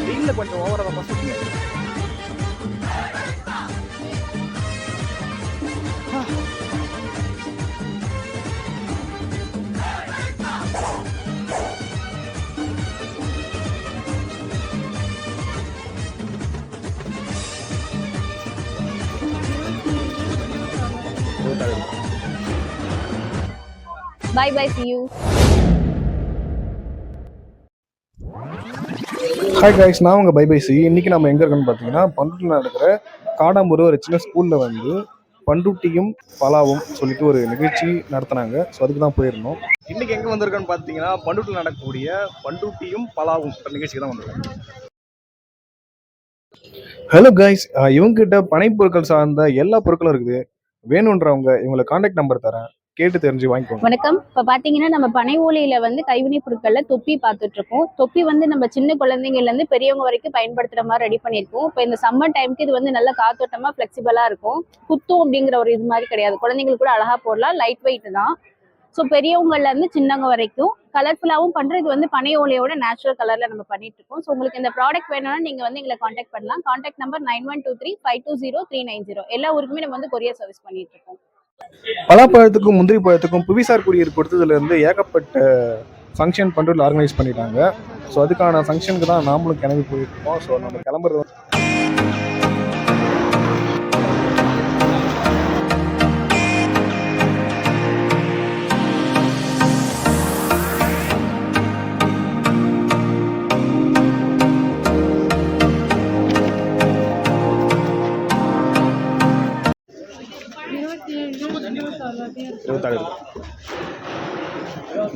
வெயிலில் கொஞ்சம் ஓவராக தான் சுற்றுங்க. Bye bye, see you. Hi guys, நான் உங்கள் பை பை சி. இன்றைக்கி நம்ம எங்கே இருக்கோன்னு பார்த்தீங்கன்னா, பண்ருட்டியில் நடக்கிற காடாம்பூர் ஒரு சின்ன ஸ்கூலில் வந்து பண்ருட்டியும் பலாவும் சொல்லிட்டு ஒரு நிகழ்ச்சி நடத்தினாங்க. ஸோ அதுக்கு தான் போயிருந்தோம். இன்றைக்கி எங்கே வந்திருக்கோன்னு பார்த்தீங்கன்னா, பண்ருட்டியில் நடக்கக்கூடிய பண்ருட்டியும் பலாவும் நிகழ்ச்சிக்கு தான் வந்திருக்கோம். ஹலோ காய்ஸ், இவங்ககிட்ட பனை பொருட்கள் சார்ந்த எல்லா பொருட்களும் இருக்குது. வேணுன்றவங்க இவங்களை கான்டாக்ட் நம்பர் தரேன், கேட்டு தெரிஞ்சு வாங்கிக்கோங்க. வணக்கம். இப்போ பார்த்தீங்கன்னா நம்ம பனை ஓலையில வந்து கைவினை பொருட்கள்ல தொப்பி பார்த்துட்டு இருக்கோம். தொப்பி வந்து நம்ம சின்ன குழந்தைங்கள்ல இருந்து பெரியவங்க வரைக்கும் பயன்படுத்துற மாதிரி ரெடி பண்ணியிருக்கோம். இப்போ இந்த சம்மர் டைமுக்கு இது வந்து நல்ல காத்தோட்டமா ஃபிளெக்சிபிளா இருக்கும். குத்தும் அப்படிங்கிற ஒரு இது மாதிரி கிடையாது. குழந்தைங்களுக்கு கூட அழகா போடலாம். லைட் வெயிட் தான். ஸோ பெரியவங்கள்ல இருந்து சின்னவங்க வரைக்கும் கலர்ஃபுல்லாகவும் பண்றது வந்து பனை ஓலையோட நேச்சுரல் கலர்ல நம்ம பண்ணிட்டு இருக்கோம். ஸோ உங்களுக்கு இந்த ப்ராடக்ட் வேணும்னா நீங்க வந்து எங்களை கான்டாக்ட் பண்ணலாம். Contact number 9123520390. எல்லா ஊருக்குமே நம்ம வந்து கொரியர் சர்வீஸ் பண்ணிட்டு இருக்கோம். பலாப்பழத்துக்கும் முந்திரி பழத்துக்கும் புவிசார் குடியிருப்பு கொடுத்ததுல இருந்து ஏகப்பட்ட ஃபங்க்ஷன் பண்றதுல ஆர்கனைஸ் பண்ணிட்டாங்க. ஸோ அதுக்கான ஃபங்க்ஷனுக்கு தான் நாமளும் கிளம்பி போயிருக்கோம். ஸோ நம்ம கிளம்புறது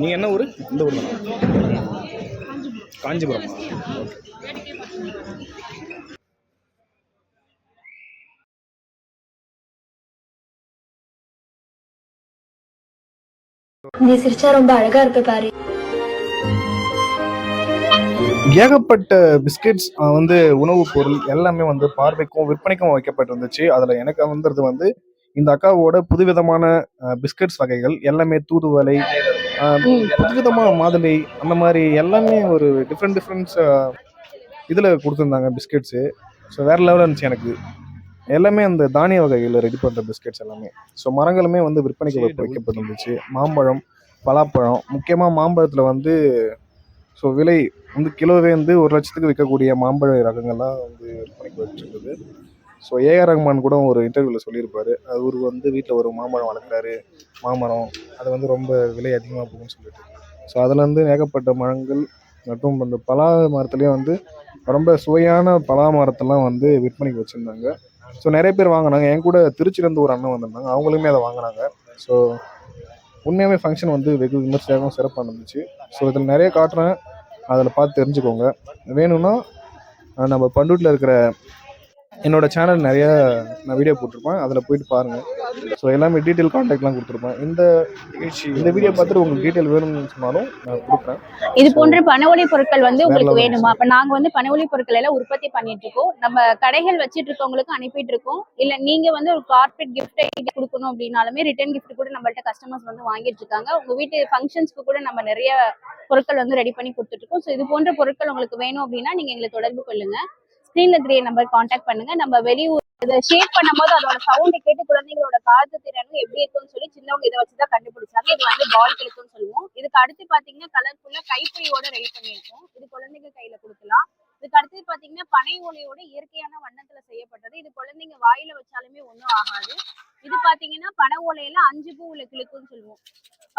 நீங்க என்ன ஊரு? இந்த ஊர் தான், காஞ்சிபுரம். நீ சிரிச்சா ரொம்ப அழகா இருக்க பாரு. ஏகப்பட்ட பிஸ்கெட்ஸ் வந்து உணவுப் பொருள் எல்லாமே வந்து பார்வைக்கும் விற்பனைக்கும் வைக்கப்பட்டிருந்துச்சு. அதுல எனக்கு வந்தது வந்து இந்த அக்காவோட புதுவிதமான பிஸ்கட்ஸ் வகைகள் எல்லாமே, தூதுவளை, புதுவிதமான மாதுளை, அந்த மாதிரி எல்லாமே ஒரு டிஃப்ரெண்ட்ஸ் இதில் கொடுத்துருந்தாங்க பிஸ்கெட்ஸு. ஸோ வேறு லெவலில் இருந்துச்சு எனக்கு. எல்லாமே அந்த தானிய வகைகளில் ரெடி பண்ணுற பிஸ்கெட்ஸ் எல்லாமே. ஸோ மரங்களுமே வந்து விற்பனைக்கு வைக்கப்பட்டிருந்துச்சு. மாம்பழம், பலாப்பழம், முக்கியமாக மாம்பழத்தில் வந்து ஸோ விலை வந்து கிலோவே வந்து 1 லட்சத்துக்கு விற்கக்கூடிய மாம்பழ ரகங்கள்லாம் வந்து விற்பனைக்கு வச்சுருக்குது. ஸோ ஏஆர் ரஹ்மான் கூட ஒரு இன்டர்வியூவில் சொல்லியிருப்பார், அவர் வந்து வீட்டில் ஒரு மாம்பழம் வளர்க்குறாரு, மாமரம், அது வந்து ரொம்ப விலை அதிகமாக போகும்னு சொல்லிட்டு. ஸோ அதுலேருந்து ஏகப்பட்ட மரங்கள் மற்றும் அந்த பலா மரத்துலேயும் வந்து ரொம்ப சுவையான பலா மரத்தெல்லாம் வந்து விற்பனைக்கு வச்சுருந்தாங்க. ஸோ நிறைய பேர் வாங்கினாங்க. என் கூட திருச்சியிலேருந்து ஒரு அண்ணன் வந்திருந்தாங்க, அவங்களுமே அதை வாங்கினாங்க. ஸோ உண்மையாகவே ஃபங்க்ஷன் வந்து வெகு விமர்சையாகவும் சிறப்பாக இருந்துச்சு. ஸோ இதில் நிறைய காட்டுறேன், அதில் பார்த்து தெரிஞ்சுக்கோங்க. வேணும்னா நம்ம பண்ருட்டில் இருக்கிற என்னோட சேனல் நிறைய நான் வீடியோ போட்டிருப்பேன், அதில் போயிட்டு பாருங்கள். ஸோ எல்லாமே டீட்டெயில் கான்டாக்ட்லாம் கொடுத்துருப்பேன். இந்த வீடியோ பார்த்துட்டு உங்களுக்கு டீட்டெயில் வேணும்னு சொன்னாலும் நான் கொடுக்குறேன். இது போன்ற பனவொலி பொருட்கள் வந்து உங்களுக்கு வேணுமா? அப்ப நாங்க வந்து பனவொலி பொருட்கள் எல்லாம் உற்பத்தி பண்ணிட்டு இருக்கோம். நம்ம கடைகள் வச்சிட்டு இருக்கவங்களுக்கு அனுப்பிட்டு இருக்கோம். இல்ல நீங்க வந்து ஒரு கார்பரேட் கிஃப்ட் கொடுக்கணும் அப்படின்னாலுமே ரிட்டர்ன் கிஃப்ட் கூட நம்மள்ட்ட கஸ்டமர்ஸ் வந்து வாங்கிட்டு இருக்காங்க. உங்க வீட்டு ஃபங்க்ஷன்ஸ்க்கு கூட நம்ம நிறைய பொருட்கள் வந்து ரெடி பண்ணி கொடுத்துட்டு இருக்கோம். ஸோ இது போன்ற பொருட்கள் உங்களுக்கு வேணும் அப்படின்னா நீங்க எங்களை தொடர்பு கொள்ளுங்க. ஸ்கிரீன்ல தெரிய நம்பர் கான்டாக்ட் பண்ணுங்க. நம்ம வெளியூர் இதை ஷேர் பண்ணும்போது அதோட சவுண்ட் கேட்டு குழந்தைங்களோட காது திறனும் எப்படி இருக்குன்னு சொல்லி சின்னவங்க இதை வச்சுதான் கண்டுபிடிச்சாங்க. இது வந்து பால் கிளிக்குன்னு சொல்லுவோம். இதுக்கு அடுத்து பாத்தீங்கன்னா கலர்ஃபுல்லா கைப்பையோட ரெடி பண்ணியிருக்கோம். இது குழந்தைங்க கையில கொடுக்கலாம். இதுக்கு அடுத்து பாத்தீங்கன்னா பனை ஓலையோட இயற்கையான வண்ணத்துல செய்யப்பட்டது. இது குழந்தைங்க வாயில வச்சாலுமே ஒன்றும் ஆகாது. இது பாத்தீங்கன்னா பனை ஓலையில 5 பூ உள்ள கிளிக்குன்னு சொல்லுவோம்.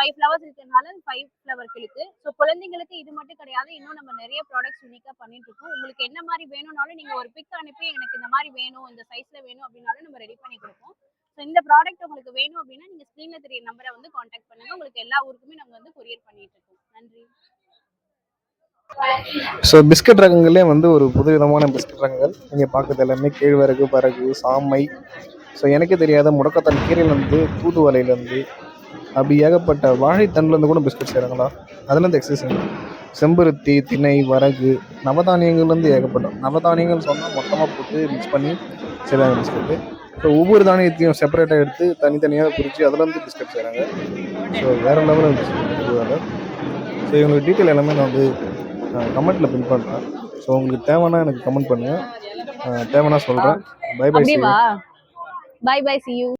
5 ஃப்ளவர்ஸ் இருக்கிறதுனால 5 ஃப்ளவர் கிளிக்கு. ஸோ குழந்தைங்களுக்கு இது மட்டும் கிடையாது, இன்னும் நம்ம நிறைய ப்ராடக்ட்ஸ் யூனிக்கா பண்ணிட்டு இருக்கோம். உங்களுக்கு என்ன மாதிரி வேணும்னாலும் நீங்க ஒரு பிக் அனுப்பி எனக்கு இந்த மாதிரி வேணும், இந்த சைஸ்ல வேணும் அப்படின்னாலும் நம்ம ரெடி பண்ணி கொடுப்போம். ஸோ இந்த ப்ராடக்ட் உங்களுக்கு வேணும் அப்படின்னா நீங்க ஸ்கிரீன்ல தெரிய நம்பரை வந்து கான்டாக்ட் பண்ணுங்க. உங்களுக்கு எல்லா ஊருக்குமே நம்ம வந்து கொரியர் பண்ணிட்டு இருக்கோம். நன்றி. ஸோ பிஸ்கட் ரகங்களே வந்து ஒரு புதுவிதமான பிஸ்கட் ரகங்கள் நீங்கள் பார்க்குறது எல்லாமே கேழ்வரகு, பரகு, சாமை, ஸோ எனக்கே தெரியாத முடக்கத்தான் கீரையிலேருந்து தூதுவளையிலேருந்து அப்படி ஏகப்பட்ட வாழைத்தண்டுலேருந்து கூட பிஸ்கட் செய்கிறாங்களா, அதுலேருந்து எக்ஸசைஸ், செம்பருத்தி, திணை, வரகு, நவதானியங்கள்லேருந்து ஏகப்பட்ட நவதானியங்கள் சொன்னால் மொத்தமாக போட்டு மிக்ஸ் பண்ணி செய்கிறாங்க பிஸ்கட்டு. ஸோ ஒவ்வொரு தானியத்தையும் செப்பரேட்டாக எடுத்து தனித்தனியாக பிரித்து அதுலேருந்து பிஸ்கட் செய்கிறாங்க. ஸோ வேறு லெவலில் இருந்துச்சு. ஸோ இவங்களுக்கு டீட்டெயில் எல்லாமே நான் வந்து கமெண்ட்டில் பின் பண்ணுறேன். ஸோ உங்களுக்கு தேவைன்னா எனக்கு கமெண்ட் பண்ணுங்கள், தேவைன்னா சொல்கிறேன். Bye bye. அப்படியே வா. Bye bye, see you.